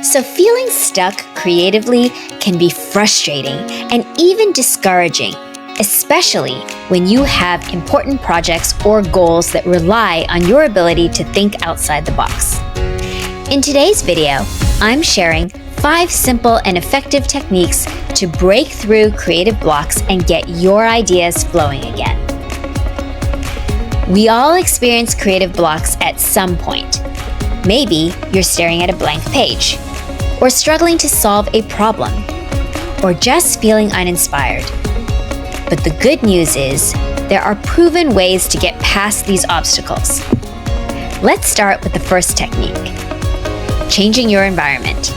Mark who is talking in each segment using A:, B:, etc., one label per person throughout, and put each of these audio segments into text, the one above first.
A: So feeling stuck creatively can be frustrating and even discouraging, especially when you have important projects or goals that rely on your ability to think outside the box. In today's video, I'm sharing 5 simple and effective techniques to break through creative blocks and get your ideas flowing again. We all experience creative blocks at some point. Maybe you're staring at a blank page, or struggling to solve a problem, or just feeling uninspired. But the good news is, there are proven ways to get past these obstacles. Let's start with the first technique: changing your environment.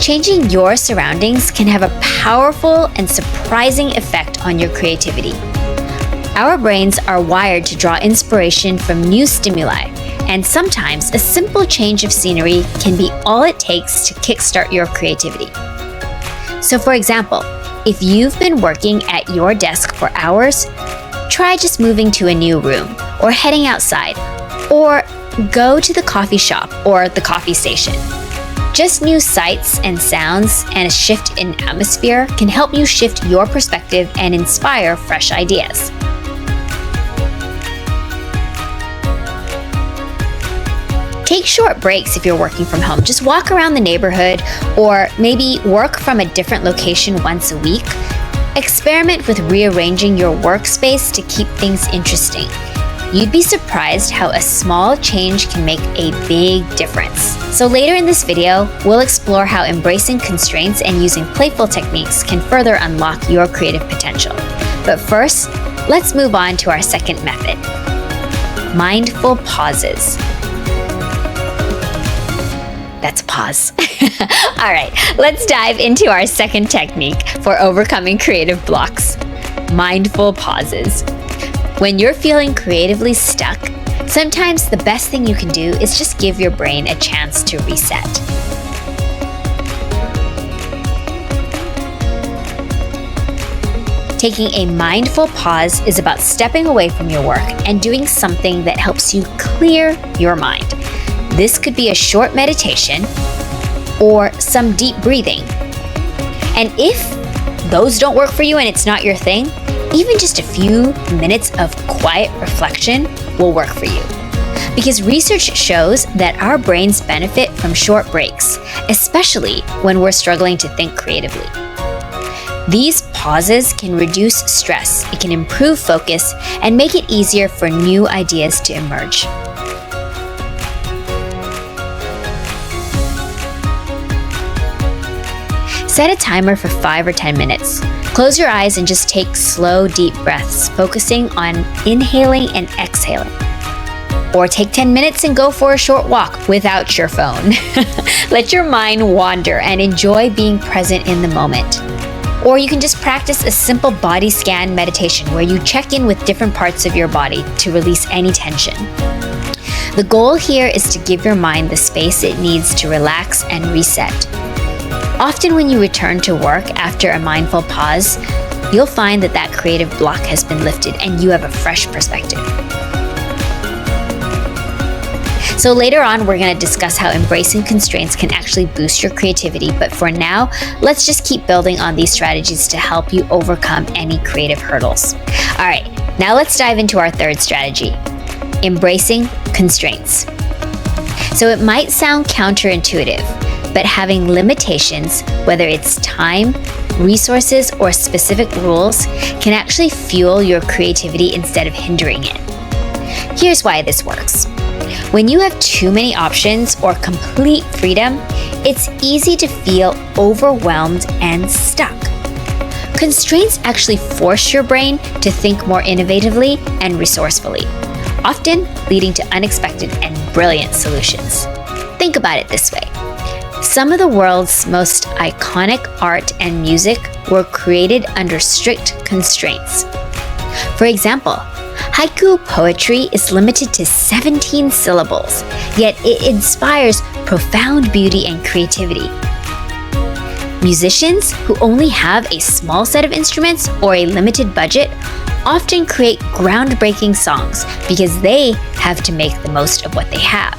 A: Changing your surroundings can have a powerful and surprising effect on your creativity. Our brains are wired to draw inspiration from new stimuli, and sometimes a simple change of scenery can be all it takes to kickstart your creativity. So for example, if you've been working at your desk for hours, try just moving to a new room, or heading outside, or go to the coffee shop or the coffee station. Just new sights and sounds and a shift in atmosphere can help you shift your perspective and inspire fresh ideas. Take short breaks if you're working from home. Just walk around the neighborhood, or maybe work from a different location once a week. Experiment with rearranging your workspace to keep things interesting. You'd be surprised how a small change can make a big difference. So later in this video, we'll explore how embracing constraints and using playful techniques can further unlock your creative potential. But first, let's move on to our second method: mindful pauses. That's a pause. All right, let's dive into our second technique for overcoming creative blocks: mindful pauses. When you're feeling creatively stuck, sometimes the best thing you can do is just give your brain a chance to reset. Taking a mindful pause is about stepping away from your work and doing something that helps you clear your mind. This could be a short meditation or some deep breathing. And if those don't work for you and it's not your thing, even just a few minutes of quiet reflection will work for you. Because research shows that our brains benefit from short breaks, especially when we're struggling to think creatively. These pauses can reduce stress, it can improve focus, and make it easier for new ideas to emerge. Set a timer for 5 or 10 minutes. Close your eyes and just take slow, deep breaths, focusing on inhaling and exhaling. Or take 10 minutes and go for a short walk without your phone. Let your mind wander and enjoy being present in the moment. Or you can just practice a simple body scan meditation where you check in with different parts of your body to release any tension. The goal here is to give your mind the space it needs to relax and reset. Often when you return to work after a mindful pause, you'll find that creative block has been lifted and you have a fresh perspective. So later on, we're going to discuss how embracing constraints can actually boost your creativity. But for now, let's just keep building on these strategies to help you overcome any creative hurdles. All right, now let's dive into our third strategy: embracing constraints. So it might sound counterintuitive, but having limitations, whether it's time, resources, or specific rules, can actually fuel your creativity instead of hindering it. Here's why this works. When you have too many options or complete freedom, it's easy to feel overwhelmed and stuck. Constraints actually force your brain to think more innovatively and resourcefully, often leading to unexpected and brilliant solutions. Think about it this way. Some of the world's most iconic art and music were created under strict constraints. For example, haiku poetry is limited to 17 syllables, yet it inspires profound beauty and creativity. Musicians who only have a small set of instruments or a limited budget often create groundbreaking songs because they have to make the most of what they have.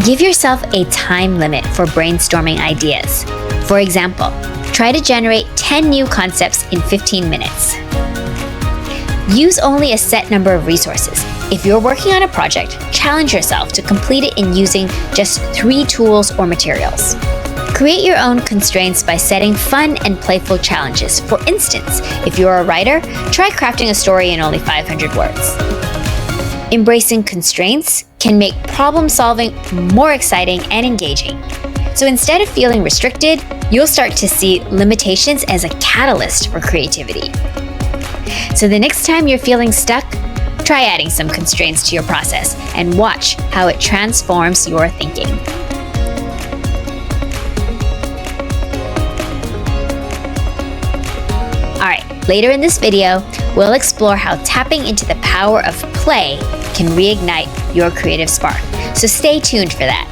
A: Give yourself a time limit for brainstorming ideas. For example, try to generate 10 new concepts in 15 minutes. Use only a set number of resources. If you're working on a project, challenge yourself to complete it in using just 3 tools or materials. Create your own constraints by setting fun and playful challenges. For instance, if you're a writer, try crafting a story in only 500 words. Embracing constraints can make problem solving more exciting and engaging. So instead of feeling restricted, you'll start to see limitations as a catalyst for creativity. So the next time you're feeling stuck, try adding some constraints to your process and watch how it transforms your thinking. Alright, later in this video, we'll explore how tapping into the power of play can reignite your creative spark. So stay tuned for that.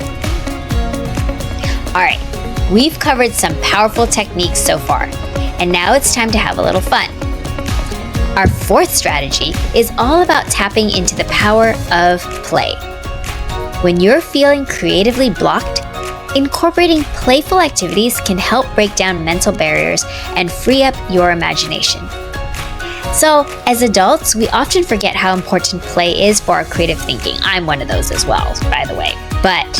A: Alright, we've covered some powerful techniques so far, and now it's time to have a little fun. Our 4th strategy is all about tapping into the power of play. When you're feeling creatively blocked, incorporating playful activities can help break down mental barriers and free up your imagination. So, as adults, we often forget how important play is for our creative thinking. I'm one of those as well, by the way. But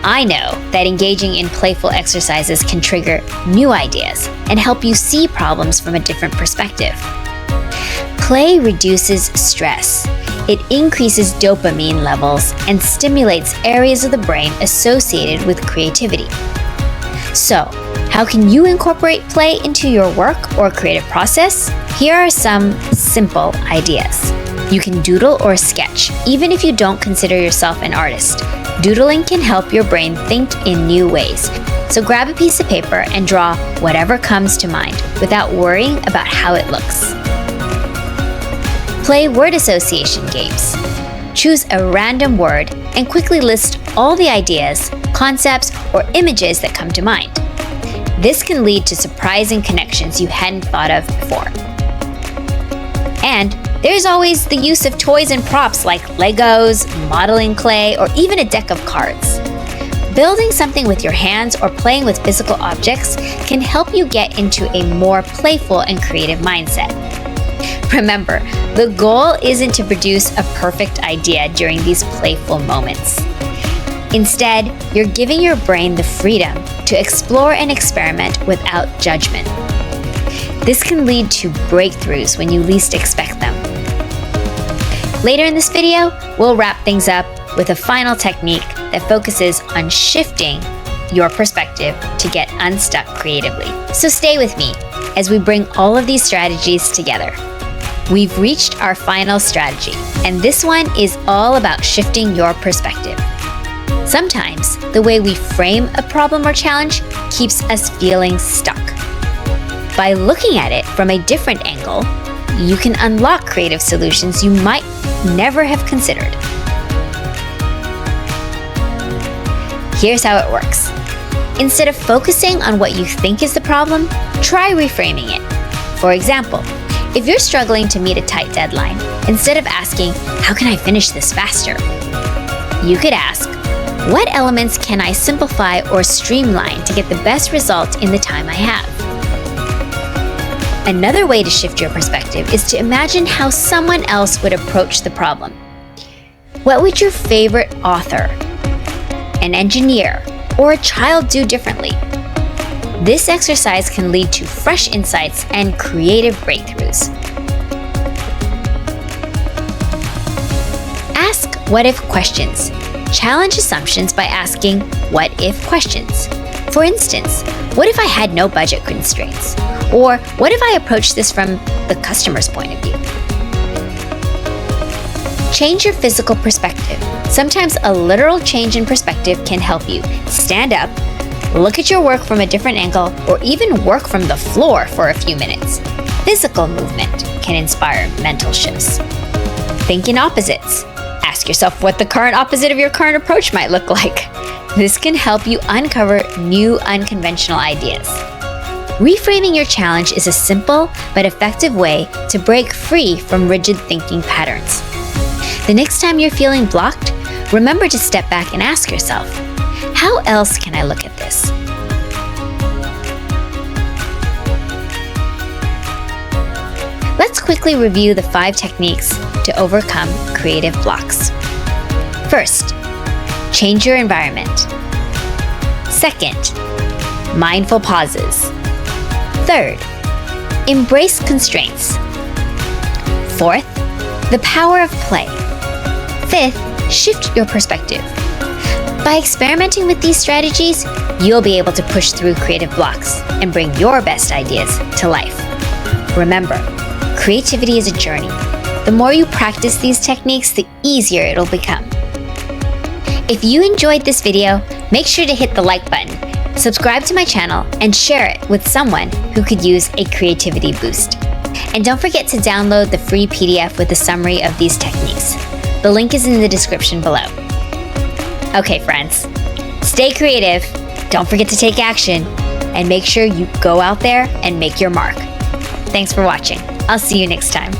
A: I know that engaging in playful exercises can trigger new ideas and help you see problems from a different perspective. Play reduces stress. It increases dopamine levels and stimulates areas of the brain associated with creativity. So, how can you incorporate play into your work or creative process? Here are some simple ideas. You can doodle or sketch, even if you don't consider yourself an artist. Doodling can help your brain think in new ways. So grab a piece of paper and draw whatever comes to mind without worrying about how it looks. Play word association games. Choose a random word and quickly list all the ideas, concepts, or images that come to mind. This can lead to surprising connections you hadn't thought of before. And there's always the use of toys and props like Legos, modeling clay, or even a deck of cards. Building something with your hands or playing with physical objects can help you get into a more playful and creative mindset. Remember, the goal isn't to produce a perfect idea during these playful moments. Instead, you're giving your brain the freedom to explore and experiment without judgment. This can lead to breakthroughs when you least expect them. Later in this video, we'll wrap things up with a final technique that focuses on shifting your perspective to get unstuck creatively. So stay with me as we bring all of these strategies together. We've reached our final strategy, and this one is all about shifting your perspective. Sometimes, the way we frame a problem or challenge keeps us feeling stuck. By looking at it from a different angle, you can unlock creative solutions you might never have considered. Here's how it works. Instead of focusing on what you think is the problem, try reframing it. For example, if you're struggling to meet a tight deadline, instead of asking, "How can I finish this faster?" you could ask, "What elements can I simplify or streamline to get the best result in the time I have?" Another way to shift your perspective is to imagine how someone else would approach the problem. What would your favorite author, an engineer, or a child do differently? This exercise can lead to fresh insights and creative breakthroughs. Ask what-if questions. Challenge assumptions by asking what-if questions. For instance, what if I had no budget constraints? Or what if I approached this from the customer's point of view? Change your physical perspective. Sometimes a literal change in perspective can help you stand up, look at your work from a different angle, or even work from the floor for a few minutes. Physical movement can inspire mental shifts. Think in opposites. Ask yourself what the current opposite of your current approach might look like. This can help you uncover new, unconventional ideas. Reframing your challenge is a simple but effective way to break free from rigid thinking patterns. The next time you're feeling blocked, remember to step back and ask yourself, how else can I look at this? Let's quickly review the 5 techniques to overcome creative blocks. First, change your environment. Second, mindful pauses. Third, embrace constraints. Fourth, the power of play. Fifth, shift your perspective. By experimenting with these strategies, you'll be able to push through creative blocks and bring your best ideas to life. Remember, creativity is a journey. The more you practice these techniques, the easier it'll become. If you enjoyed this video, make sure to hit the like button, subscribe to my channel, and share it with someone who could use a creativity boost. And don't forget to download the free PDF with a summary of these techniques. The link is in the description below. Okay, friends, stay creative, don't forget to take action, and make sure you go out there and make your mark. Thanks for watching. I'll see you next time.